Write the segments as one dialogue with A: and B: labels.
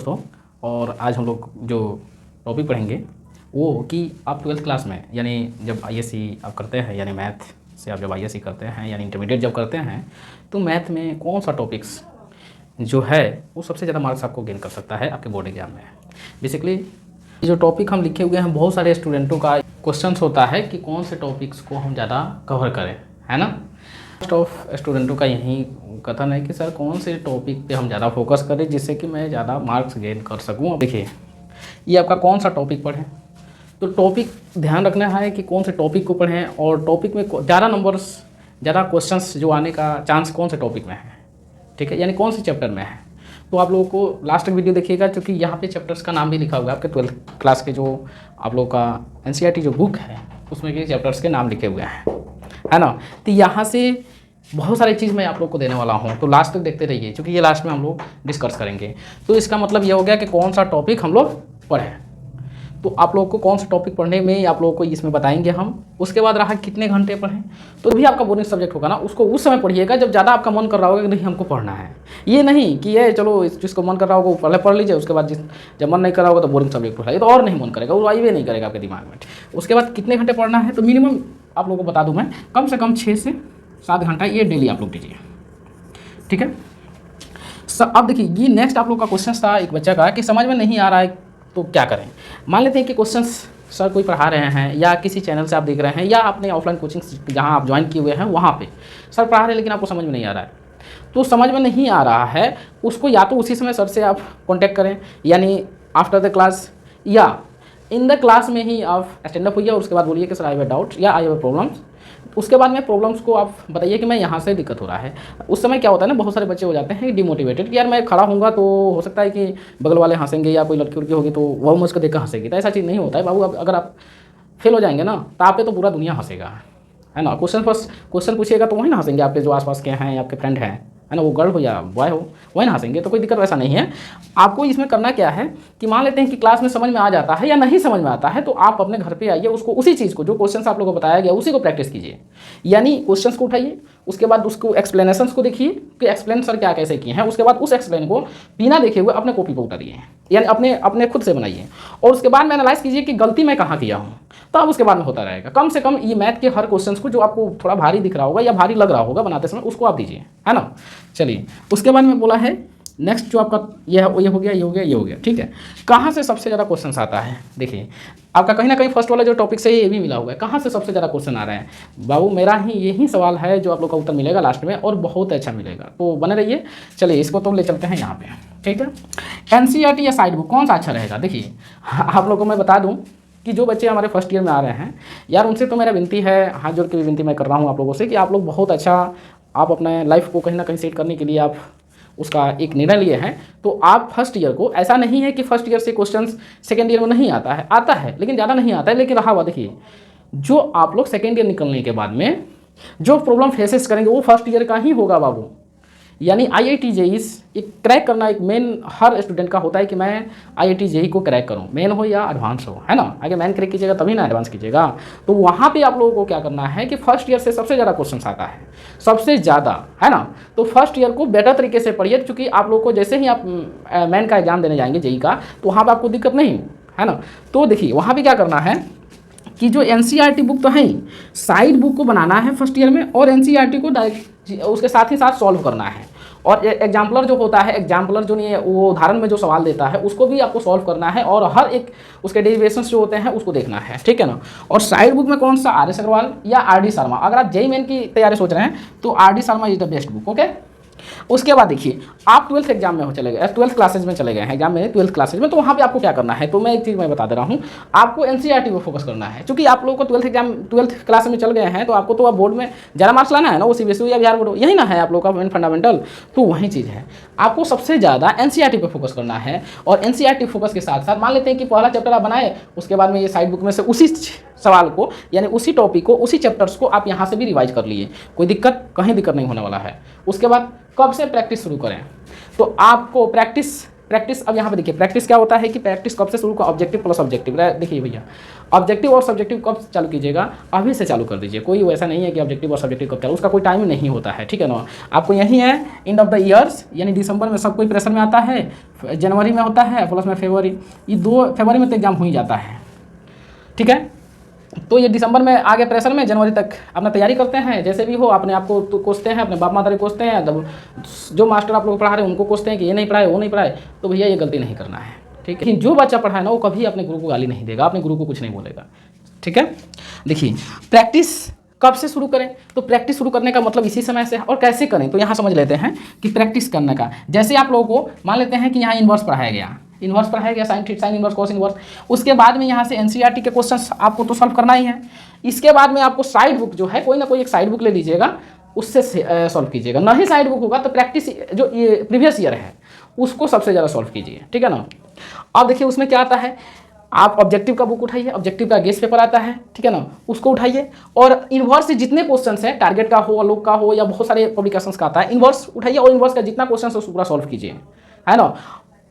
A: दोस्तों, और आज हम लोग जो टॉपिक पढ़ेंगे वो कि आप 12th क्लास में यानी जब आईएससी आप करते हैं, यानी मैथ से आप जब आईएससी करते हैं यानी इंटरमीडिएट जब करते हैं, तो मैथ में कौन सा टॉपिक्स जो है वो सबसे ज़्यादा मार्क्स आपको गेन कर सकता है आपके बोर्ड एग्जाम में। बेसिकली जो टॉपिक हम लिखे हुए हैं, बहुत सारे स्टूडेंटों का क्वेश्चंस होता है कि कौन से टॉपिक्स को हम ज़्यादा कवर करें, है ना। मोस्ट ऑफ स्टूडेंटों का यही कथन है कि सर कौन से टॉपिक पे हम ज़्यादा फोकस करें जिससे कि मैं ज़्यादा मार्क्स गेन कर सकूं। देखिए ये आपका कौन सा टॉपिक पढ़ें, तो टॉपिक ध्यान रखना है कि कौन से टॉपिक को पढ़ें और टॉपिक में ज़्यादा नंबर्स, ज़्यादा क्वेश्चंस जो आने का चांस कौन से टॉपिक में है, ठीक है, यानी कौन से चैप्टर में है। तो आप लोगों को लास्ट वीडियो देखिएगा, क्योंकि यहाँ पे चैप्टर्स का नाम भी लिखा हुआ है आपके 12th क्लास के जो आप लोगों का एनसीईआरटी जो बुक है उसमें के चैप्टर्स के नाम लिखे हुए हैं, है ना। तो यहाँ से बहुत सारी चीज़ मैं आप लोग को देने वाला हूँ, तो लास्ट तक देखते रहिए, क्योंकि ये लास्ट में हम लोग डिस्कस करेंगे। तो इसका मतलब ये हो गया कि कौन सा टॉपिक हम लोग पढ़ें, तो आप लोगों को कौन सा टॉपिक पढ़ने में आप लोगों को इसमें बताएंगे हम। उसके बाद रहा कितने घंटे पढ़ें, तो भी आपका बोर्डिंग सब्जेक्ट होगा ना, उसको उस समय पढ़िएगा जब ज़्यादा आपका मन कर रहा होगा कि नहीं हमको पढ़ना है। ये नहीं कि ये चलो जिसको मन कर रहा होगा वो पहले पढ़ लीजिए, उसके बाद जब मन नहीं कर रहा होगा तो बोरिंग सब्जेक्ट पढ़ाइए, तो और नहीं मन करेगा, वो आइए नहीं करेगा आपके दिमाग में। उसके बाद कितने घंटे पढ़ना है, तो मिनिमम आप लोगों को बता दूँ मैं, कम से कम 6 से 7 घंटा ये डेली आप लोग दीजिए, ठीक है। अब देखिए ये नेक्स्ट आप लोग का क्वेश्चन था एक बच्चा का कि समझ में नहीं आ रहा है तो क्या करें। मान लेते हैं कि क्वेश्चंस सर कोई पढ़ा रहे हैं या किसी चैनल से आप देख रहे हैं या अपने ऑफलाइन कोचिंग जहां आप ज्वाइन किए हुए हैं वहां पे सर पढ़ा रहे हैं, लेकिन आपको समझ में नहीं आ रहा है। तो समझ में नहीं आ रहा है उसको या तो उसी समय सर से आप कॉन्टैक्ट करें, यानी आफ्टर द क्लास या इन द क्लास में ही आप स्टैंड अप होइए और उसके बाद बोलिए कि सर आई हैव डाउट या आई हैव प्रॉब्लम्स। उसके बाद में प्रॉब्लम्स को आप बताइए कि मैं यहाँ से दिक्कत हो रहा है। उस समय क्या होता है ना, बहुत सारे बच्चे हो जाते हैं डिमोटिवेटेड कि यार मैं खड़ा हूँगा तो हो सकता है कि बगल वाले हंसेंगे या कोई लड़की उड़की होगी तो वह मुझको देखकर हंसेगी। तो ऐसा चीज़ नहीं होता है बाबू। अगर आप फेल हो जाएंगे ना तो आप पे तो पूरा दुनिया हंसेगा, है ना। क्वेश्चन पूछिएगा तो वही ना हंसेंगे, आपके जो आसपास के हैं आपके फ्रेंड हैं, है ना, वो गर्ल हो या बॉय हो वही ना हंसेंगे। तो कोई दिक्कत वैसा नहीं है। आपको इसमें करना क्या है कि मान लेते हैं कि क्लास में समझ में आ जाता है या नहीं समझ में आता है, तो आप अपने घर पे आइए, उसको उसी चीज़ को जो क्वेश्चन आप लोगों को बताया गया उसी को प्रैक्टिस कीजिए। यानी क्वेश्चन को उठाइए, उसके बाद उसको एक्सप्लेनेशन को देखिए कि एक्सप्लेन सर क्या कैसे किए हैं, उसके बाद उस एक्सप्लेन को बिना देखे हुए अपने कॉपी पर उतारिए, यानी अपने खुद से बनाइए, और उसके बाद में एनालाइज कीजिए कि गलती मैं कहाँ किया हूँ। तो अब उसके बाद में होता रहेगा। कम से कम ये मैथ के हर क्वेश्चन को जो आपको थोड़ा भारी दिख रहा होगा या भारी लग रहा होगा बनाते समय, उसको आप दीजिए, है ना। चलिए उसके बाद में बोला है नेक्स्ट जो आपका ये हो गया, ये हो गया, ठीक है। कहाँ से सबसे ज़्यादा क्वेश्चन आता है, देखिए आपका कहीं ना कहीं फर्स्ट वाला जो टॉपिक से ये भी मिला हुआ है, कहाँ से सबसे ज़्यादा क्वेश्चन आ रहे हैं। बाबू मेरा ही यही सवाल है जो आप लोग का उत्तर मिलेगा लास्ट में, और बहुत अच्छा मिलेगा, तो बने रहिए। चलिए इसको तो ले चलते हैं यहाँ पे, ठीक है। एनसीईआरटी या साइड बुक कौन सा अच्छा रहेगा। देखिए आप लोगों को मैं बता दूँ कि जो बच्चे हमारे फर्स्ट ईयर में आ रहे हैं यार, उनसे तो मेरा विनती है, हाथ जोड़ के भी विनती मैं कर रहा हूँ आप लोगों से कि आप लोग बहुत अच्छा, आप अपने लाइफ को कहीं ना कहीं सेट करने के लिए आप उसका एक निर्णय लिए हैं। तो आप फर्स्ट ईयर को, ऐसा नहीं है कि फर्स्ट ईयर से क्वेश्चंस सेकेंड ईयर में नहीं आता है लेकिन ज़्यादा नहीं आता है, लेकिन रहा हुआ देखिए जो आप लोग सेकेंड ईयर निकलने के बाद में जो प्रॉब्लम फेसेस करेंगे वो फर्स्ट ईयर का ही होगा बाबू। यानी IIT JEE एक क्रैक करना एक मेन हर स्टूडेंट का होता है कि मैं IIT JEE को क्रैक करूं, मेन हो या एडवांस हो, है ना। आगे मेन क्रैक कीजिएगा तभी ना एडवांस कीजिएगा। तो वहाँ पे आप लोगों को क्या करना है कि फर्स्ट ईयर से सबसे ज़्यादा क्वेश्चन आता है, सबसे ज़्यादा, है ना। तो फर्स्ट ईयर को बेटर तरीके से पढ़िए, क्योंकि आप लोगों को जैसे ही आप मेन का एग्जाम देने जाएंगे JEE का, तो वहाँ पर आपको दिक्कत नहीं, है ना। तो देखिए वहाँ पर क्या करना है कि जो एनसीईआरटी बुक तो है ही, साइड बुक को बनाना है फर्स्ट ईयर में, और एनसीईआरटी को डायरेक्ट उसके साथ ही साथ सॉल्व करना है। और एग्जाम्पलर जो होता है, एग्जाम्पलर जो नहीं है वो उदाहरण में जो सवाल देता है उसको भी आपको सॉल्व करना है, और हर एक उसके डेरिवेशंस जो होते हैं उसको देखना है, ठीक है ना। और साइड बुक में कौन सा, RS अग्रवाल या RD शर्मा। अगर आप JEE मेन की तैयारी सोच रहे हैं तो RD Sharma is the best book, okay. उसके बाद देखिए आप 12th एग्जाम में चले गए, 12th क्लासेज में चले गए हैं एग्जाम में, 12th क्लासेज में, तो वहाँ पे आपको क्या करना है। तो मैं एक चीज़ मैं बता दे रहा हूँ, आपको एनसीईआरटी को फोकस करना है, क्योंकि आप लोगों को 12th क्लास में चल गए हैं, तो आपको तो अब बोर्ड में ज़्यादा मार्क्स लाना है ना, वो CBSE या बिहार बोर्ड यही ना है आप लोग का मेन फंडामेंटल। तो वही चीज़ है, आपको सबसे ज़्यादा एनसीईआरटी पर फोकस करना है। और एनसीईआरटी फोकस के साथ साथ मान लेते हैं कि पहला चैप्टर आप बनाए, उसके बाद में ये साइड बुक में से उसी सवाल को, यानी उसी टॉपिक को, उसी चैप्टर्स को आप यहाँ से भी रिवाइज कर लिए, कोई दिक्कत नहीं होने वाला है। उसके बाद कब से प्रैक्टिस शुरू करें, तो आपको प्रैक्टिस प्रैक्टिस, अब यहाँ पे देखिए प्रैक्टिस क्या होता है कि प्रैक्टिस कब से शुरू का, ऑब्जेक्टिव प्लस ऑब्जेक्टिव। देखिए भैया ऑब्जेक्टिव और सब्जेक्टिव कब चालू कीजिएगा, अभी से चालू कर दीजिए। कोई वैसा नहीं है कि ऑब्जेक्टिव और सब्जेक्टिव कब चालू, उसका कोई टाइम नहीं होता है, ठीक है ना। आपको यही है एंड ऑफ द ईयर्स, यानी दिसंबर में सब कोई प्रेशर में आता है, जनवरी में होता है प्लस में फरवरी, ये 2 फरवरी में तो एग्जाम हो ही जाता है, ठीक है। तो ये दिसंबर में आगे प्रेशर में, जनवरी तक अपना तैयारी करते हैं, जैसे भी हो अपने आप को तो कोसते हैं, अपने बाप माता को कोसते हैं, जब जो मास्टर आप लोग पढ़ा रहे हैं उनको कोसते हैं कि ये नहीं पढ़ाए वो नहीं पढ़ाए, तो भैया ये गलती नहीं करना है, ठीक है। जो बच्चा पढ़ाए ना वो कभी अपने गुरु को गाली नहीं देगा, अपने गुरु को कुछ नहीं बोलेगा, ठीक है। देखिए प्रैक्टिस कब से शुरू करें, तो प्रैक्टिस शुरू करने का मतलब इसी समय से, और कैसे करें तो यहाँ समझ लेते हैं कि प्रैक्टिस करने का, जैसे आप लोगों को मान लेते हैं कि यहाँ इन्वर्स पढ़ाया गया, इन्वर्स पढ़ाया गया, साइन इन्वर्स कोस इन्वर्स, उसके बाद में यहाँ से एनसीईआरटी के क्वेश्चंस आपको तो सॉल्व करना ही है। इसके बाद में आपको साइड बुक जो है, कोई ना कोई एक साइड बुक ले लीजिएगा, उससे सॉल्व कीजिएगा। नहीं साइड बुक होगा तो प्रैक्टिस जो ये प्रीवियस ईयर है उसको सबसे ज़्यादा सॉल्व कीजिए, ठीक है ना। अब देखिए उसमें क्या आता है, आप ऑब्जेक्टिव का बुक उठाइए, ऑब्जेक्टिव का गेस पेपर आता है, ठीक है ना, उसको उठाइए, और इन्वर्स से जितने क्वेश्चंस हैं, टारगेट का हो, आलोक का हो, या बहुत सारे पब्लिकेशंस का आता है, इन्वर्स उठाइए और इन्वर्स का जितना क्वेश्चन है उसको पूरा सॉल्व कीजिए, है ना।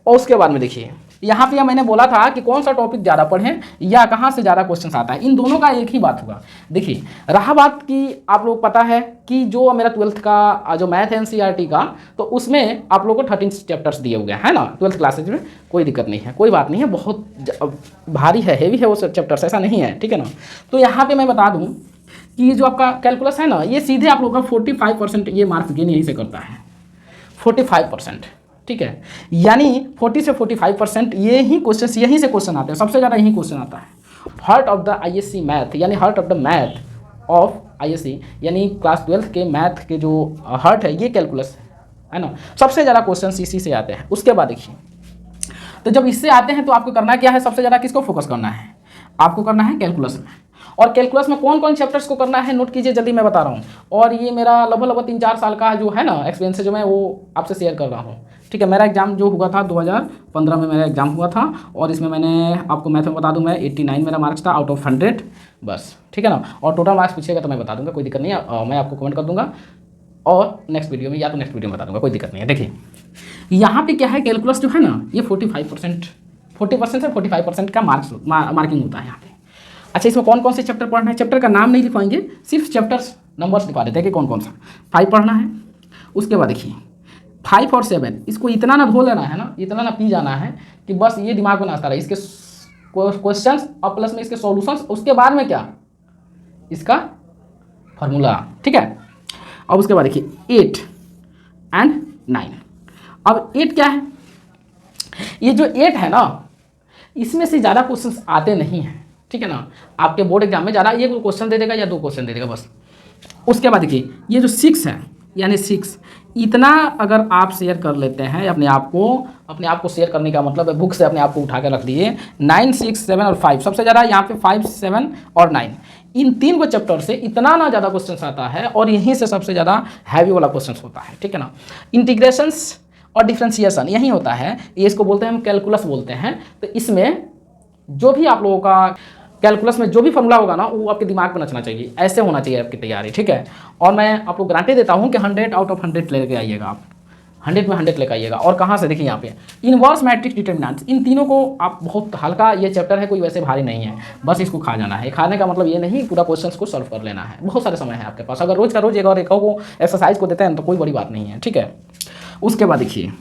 A: और उसके बाद में देखिए यहाँ पे मैंने बोला था कि कौन सा टॉपिक ज़्यादा पढ़ें या कहाँ से ज़्यादा क्वेश्चन आता है, इन दोनों का एक ही बात होगा। देखिए रहा बात कि आप लोग पता है कि जो मेरा 12th का जो मैथ है एनसीईआरटी का, तो उसमें आप लोगों को 13 चैप्टर्स दिए हुए हैं ना 12th क्लासेज में, कोई दिक्कत नहीं है, कोई बात नहीं है, बहुत भारी है, हेवी है वो चैप्टर्स, ऐसा नहीं है, ठीक है ना। तो यहाँ पर मैं बता दूँ कि ये जो आपका कैलकुलस है ना, ये सीधे आप लोगों का 45% ये मार्क्स गेन यहीं से करता है, 45%, ठीक है। यानी 40 से 45% ये ही क्वेश्चन, यहीं से क्वेश्चन आते हैं, सबसे ज़्यादा यही क्वेश्चन आता है। Heart of the ISC math, यानी heart of the math of ISC, यानी क्लास 12th के मैथ के जो हार्ट है ये कैलकुलस है ना, सबसे ज़्यादा क्वेश्चन इसी से आते हैं। उसके बाद देखिए, तो जब इससे आते हैं तो आपको करना क्या है, सबसे ज़्यादा किसको फोकस करना है, आपको करना है कैलकुलस में। और कैलकुलस में कौन कौन चैप्टर्स को करना है नोट कीजिए, जल्दी मैं बता रहा हूँ। और ये मेरा लगभग 3-4 साल का जो है ना एक्सपीरियंस है, जो मैं वो आपसे शेयर कर रहा हूँ, ठीक है। मेरा एग्जाम जो हुआ था 2015 में मेरा एग्जाम हुआ था, और इसमें मैंने आपको मैथ में बता दूं मैं 89 मेरा मार्क्स था आउट ऑफ 100 बस, ठीक है ना। और टोटल मार्क्स पूछिएगा तो मैं बता दूंगा, कोई दिक्कत नहीं है, मैं आपको कमेंट कर दूंगा और नेक्स्ट वीडियो में, या तो नेक्स्ट वीडियो में बता दूंगा, कोई दिक्कत नहीं है। देखिए यहाँ पे क्या है, कैलकुलस जो है ना ये 40% से 45% का मार्किंग होता है यहाँ पे। अच्छा इसमें कौन कौन से चैप्टर पढ़ना है, चैप्टर का नाम नहीं लिखवाएंगे, सिर्फ चैप्टर्स नंबर्स लिखवा देते हैं कि कौन कौन सा। 5 पढ़ना है, उसके बाद देखिए 5 और 7 इसको इतना ना धो लेना है ना, इतना ना पी जाना है कि बस ये दिमाग में नाचता रहे, इसके क्वेश्चंस और प्लस में इसके सॉल्यूशंस, उसके बाद में क्या, इसका फार्मूला, ठीक है। अब उसके बाद देखिए 8 एंड 9। अब 8 क्या है, ये जो 8 है ना इसमें से ज़्यादा क्वेश्चंस आते नहीं हैं, ठीक है ना। आपके बोर्ड एग्जाम में ज़्यादा ये क्वेश्चन दे देगा या 2 क्वेश्चन दे देगा बस। उसके बाद देखिए ये जो 6 है, यानी 6 इतना अगर आप शेयर कर लेते हैं अपने आप को शेयर करने का मतलब है बुक से अपने आप को उठा कर रख दिए। 9, 6, 7 और 5 सबसे ज़्यादा यहाँ पे 5, 7 और 9, इन 3 को चैप्टर से इतना ना ज़्यादा क्वेश्चन आता है, और यहीं से सबसे ज़्यादा हैवी वाला क्वेश्चन होता है, ठीक है ना। इंटीग्रेशंस और डिफ्रेंशिएशन यही होता है, ये इसको बोलते हैं हम कैलकुलस बोलते हैं। तो इसमें जो भी आप लोगों का कैलकुलस में जो भी फॉर्मूला होगा ना वो आपके दिमाग में नचना चाहिए, ऐसे होना चाहिए आपकी तैयारी, ठीक है। और मैं आपको गारंटी देता हूँ कि 100 आउट ऑफ 100 लेके आइएगा आप, 100 में 100 लेकर आइएगा। और कहाँ से देखिए यहाँ पे इनवर्स मैट्रिक्स डिटर्मिनेंट्स, इन तीनों को आप बहुत हल्का, ये चैप्टर है कोई वैसे भारी नहीं है, बस इसको खा जाना है। खाने का मतलब ये नहीं पूरा क्वेश्चन को सॉल्व कर लेना है, बहुत सारे समय है आपके पास, अगर रोज का रोज एक और एक को एक्सरसाइज को देते हैं तो कोई बड़ी बात नहीं है, ठीक है। उसके बाद देखिए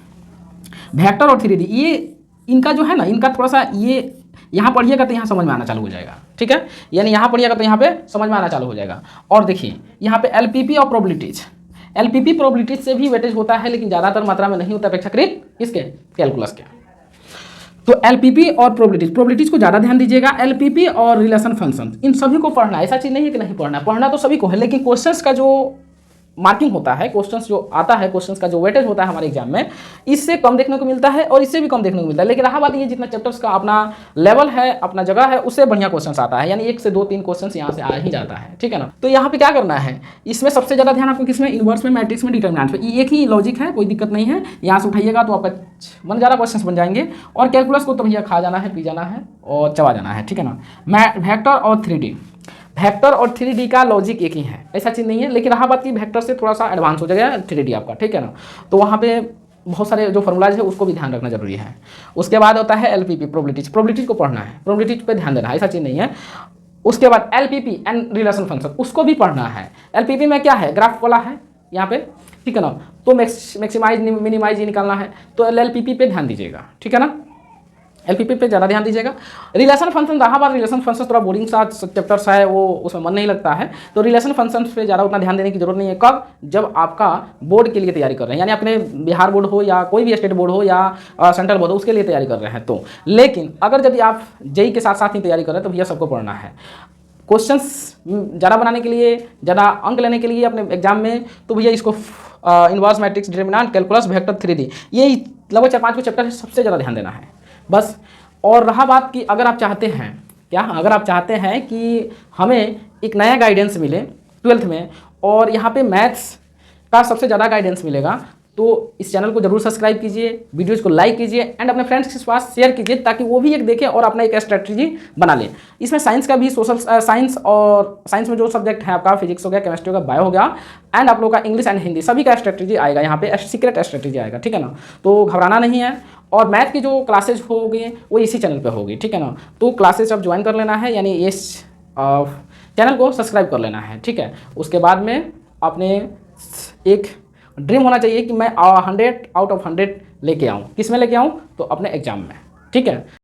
A: वेक्टर और 3D, ये इनका जो है ना, इनका थोड़ा सा ये यहाँ पढ़िएगा तो यहाँ समझ में आना चालू हो जाएगा, ठीक है। यानी यहाँ पढ़िएगा तो यहाँ पे समझ में आना चालू हो जाएगा। और देखिए यहाँ पे LPP और प्रोबेबिलिटीज, LPP प्रोबेबिलिटीज से भी वेटेज होता है, लेकिन ज़्यादातर मात्रा में नहीं होता अपेक्षाकृत इसके कैलकुलस के। तो LPP और प्रोबेबिलिटीज को ज़्यादा ध्यान दीजिएगा। LPP और रिलेशन फंक्शन, इन सभी को पढ़ना, ऐसा चीज़ नहीं है कि नहीं पढ़ना, पढ़ना तो सभी को है, लेकिन क्वेश्चंस का जो मार्किंग होता है, क्वेश्चंस जो आता है, क्वेश्चंस का जो वेटेज होता है हमारे एग्जाम में, इससे कम देखने को मिलता है और इससे भी कम देखने को मिलता है। लेकिन रहा बात ये जितना चैप्टर्स का अपना लेवल है, अपना जगह है, उससे बढ़िया क्वेश्चंस आता है, यानी 1 से 2, 3 क्वेश्चंस यहाँ से आ ही जाता है, ठीक है ना। तो यहाँ पे क्या करना है, इसमें सबसे ज़्यादा ध्यान आपको किसमें, इन्वर्स में, मैट्रिक्स में, डिटर्मिनेंट पे, एक ही लॉजिक है, कोई दिक्कत नहीं है। यहाँ से उठाइएगा तो आपका मन ज़्यादा क्वेश्चन बन जाएंगे। और कैलकुलस को तो भैया खा जाना है, पी जाना है और चबा जाना है, ठीक है ना। वेक्टर और 3D, वेक्टर और 3D का लॉजिक एक ही है, ऐसा चीज़ नहीं है। लेकिन रहा बात की वेक्टर से थोड़ा सा एडवांस हो जाएगा 3D आपका, ठीक है ना। तो वहाँ पे बहुत सारे जो फॉर्मूलाज है उसको भी ध्यान रखना जरूरी है। उसके बाद होता है एलपीपी, प्रोबेबिलिटीज को पढ़ना है, प्रोबेबिलिटीज पे ध्यान देना है, ऐसा चीज़ नहीं है। उसके बाद एलपीपी एंड रिलेशन फंक्शन, उसको भी पढ़ना है। एलपीपी में क्या है, ग्राफ वाला है यहाँ पे, ठीक है ना, तो मैक्सिमाइज मिनिमाइज ही निकालना है, तो एलपीपी पे ध्यान दीजिएगा, ठीक है ना, एलपीपी पे ज़्यादा ध्यान दीजिएगा। रिलेशन फंक्शन, रहा बात रिलेशन फंक्शन थोड़ा बोरिंग सा चैप्टर्स है, वो उसमें मन नहीं लगता है, तो रिलेशन फंक्शन पे ज़्यादा उतना ध्यान देने की जरूरत नहीं है। कब, जब आपका बोर्ड के लिए तैयारी कर रहे हैं, यानी अपने बिहार बोर्ड हो या कोई भी स्टेट बोर्ड हो या सेंट्रल बोर्ड हो, उसके लिए तैयारी कर रहे हैं तो। लेकिन अगर यदि आप जेई के साथ साथ ही तैयारी कर रहे हैं तो भैया सबको पढ़ना है। क्वेश्चंस ज़्यादा बनाने के लिए, ज़्यादा अंक लेने के लिए अपने एग्जाम में, तो भैया इसको inverse matrix, determinant, calculus, vector, 3D, ये लगभग 4-5 चैप्टर है, सबसे ज़्यादा ध्यान देना है बस। और रहा बात कि अगर आप चाहते हैं क्या, अगर आप चाहते हैं कि हमें एक नया गाइडेंस मिले 12th में, और यहाँ पे मैथ्स का सबसे ज़्यादा गाइडेंस मिलेगा, तो इस चैनल को जरूर सब्सक्राइब कीजिए, वीडियोज़ को लाइक कीजिए एंड अपने फ्रेंड्स के पास शेयर कीजिए, ताकि वो भी एक देखें और अपना एक स्ट्रेटजी बना लें। इसमें साइंस का भी, सोशल साइंस, और साइंस में जो सब्जेक्ट है आपका, फिजिक्स हो गया, केमिस्ट्री हो गया, बायो हो गया, एंड आप लोगों का इंग्लिश एंड हिंदी, सभी का स्ट्रेटजी आएगा यहाँ पे, सीक्रेट स्ट्रेटजी आएगा, ठीक है ना, तो घबराना नहीं है। और मैथ की जो क्लासेज होगी वो इसी चैनल पे होगी, ठीक है ना, तो क्लासेज अब ज्वाइन कर लेना है, यानी इस चैनल को सब्सक्राइब कर लेना है, ठीक है। उसके बाद में आपने एक ड्रीम होना चाहिए कि मैं 100 आउट ऑफ 100 लेके आऊँ, किस में लेके आऊँ, तो अपने एग्जाम में, ठीक है।